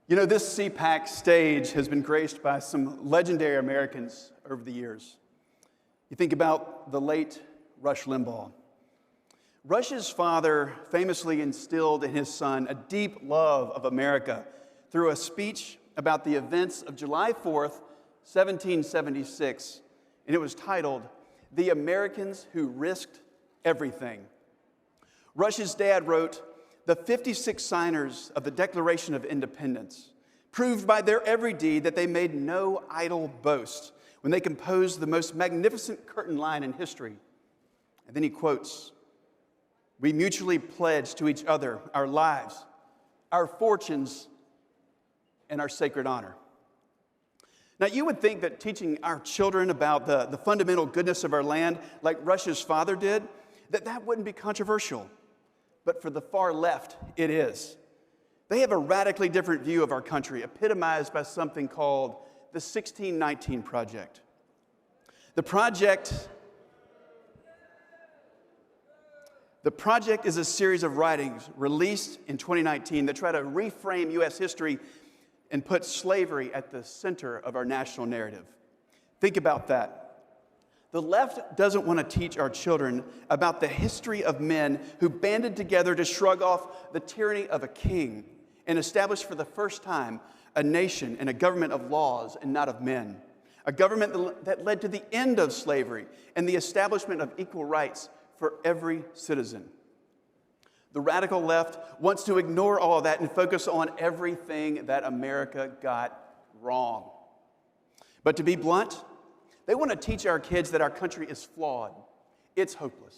You know, this CPAC stage has been graced by some legendary Americans over the years. You think about the late Rush Limbaugh. Rush's father famously instilled in his son a deep love of America through a speech about the events of July 4th, 1776, and it was titled, "The Americans Who Risked Everything." Rush's dad wrote, "The 56 signers of the Declaration of Independence proved by their every deed that they made no idle boast when they composed the most magnificent curtain line in history." And then he quotes, "We mutually pledge to each other our lives, our fortunes, and our sacred honor." Now, you would think that teaching our children about the fundamental goodness of our land, like Rush's father did, that wouldn't be controversial. But for the far left, it is. They have a radically different view of our country, epitomized by something called the 1619 Project. The project is a series of writings released in 2019 that try to reframe U.S. history and put slavery at the center of our national narrative. Think about that. The left doesn't want to teach our children about the history of men who banded together to shrug off the tyranny of a king and establish for the first time a nation and a government of laws and not of men. A government that led to the end of slavery and the establishment of equal rights for every citizen. The radical left wants to ignore all of that and focus on everything that America got wrong. But to be blunt, they want to teach our kids that our country is flawed, it's hopeless,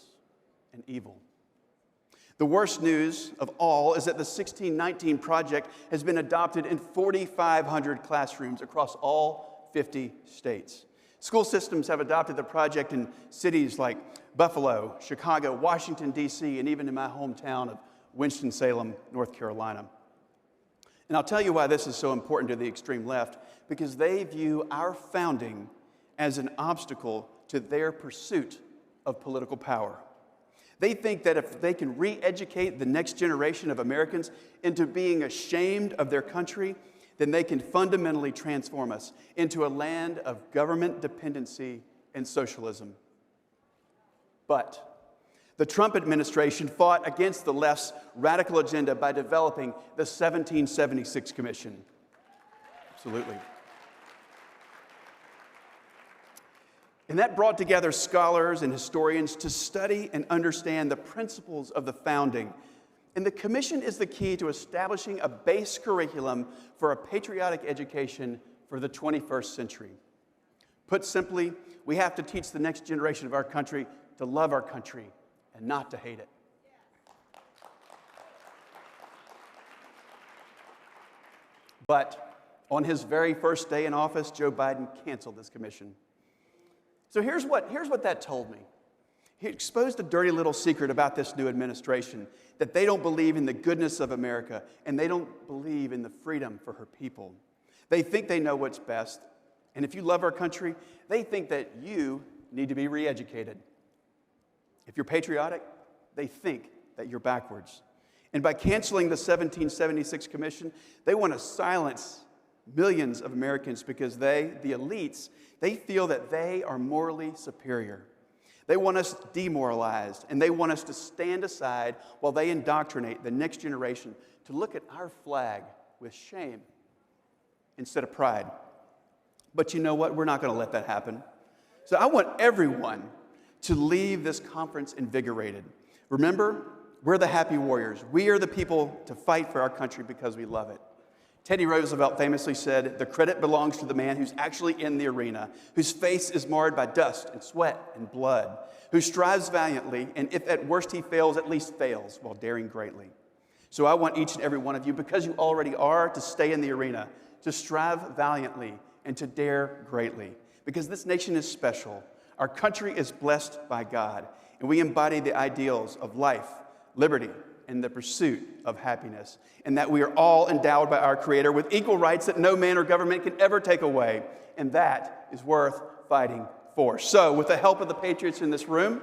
and evil. The worst news of all is that the 1619 Project has been adopted in 4,500 classrooms across all 50 states. School systems have adopted the project in cities like Buffalo, Chicago, Washington, D.C., and even in my hometown of Winston-Salem, North Carolina. And I'll tell you why this is so important to the extreme left, because they view our founding as an obstacle to their pursuit of political power. They think that if they can re-educate the next generation of Americans into being ashamed of their country, then they can fundamentally transform us into a land of government dependency and socialism. But the Trump administration fought against the left's radical agenda by developing the 1776 Commission. Absolutely. And that brought together scholars and historians to study and understand the principles of the founding. And the commission is the key to establishing a base curriculum for a patriotic education for the 21st century. Put simply, we have to teach the next generation of our country to love our country and not to hate it. But on his very first day in office, Joe Biden canceled this commission. So here's what that told me. He exposed a dirty little secret about this new administration, that they don't believe in the goodness of America, and they don't believe in the freedom for her people. They think they know what's best, and if you love our country, they think that you need to be re-educated. If you're patriotic, they think that you're backwards. And by canceling the 1776 Commission, they want to silence millions of Americans because they, the elites, they feel that they are morally superior. They want us demoralized, and they want us to stand aside while they indoctrinate the next generation to look at our flag with shame instead of pride. But you know what? We're not going to let that happen. So I want everyone to leave this conference invigorated. Remember, we're the happy warriors. We are the people to fight for our country because we love it. Teddy Roosevelt famously said, "The credit belongs to the man who's actually in the arena, whose face is marred by dust and sweat and blood, who strives valiantly, and if at worst he fails, at least fails while daring greatly." So I want each and every one of you, because you already are, to stay in the arena, to strive valiantly, and to dare greatly. Because this nation is special. Our country is blessed by God, and we embody the ideals of life, liberty, and the pursuit of happiness, and that we are all endowed by our Creator with equal rights that no man or government can ever take away, and that is worth fighting for. So, with the help of the patriots in this room,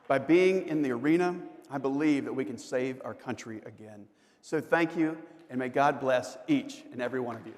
by being in the arena, I believe that we can save our country again. So thank you, and may God bless each and every one of you.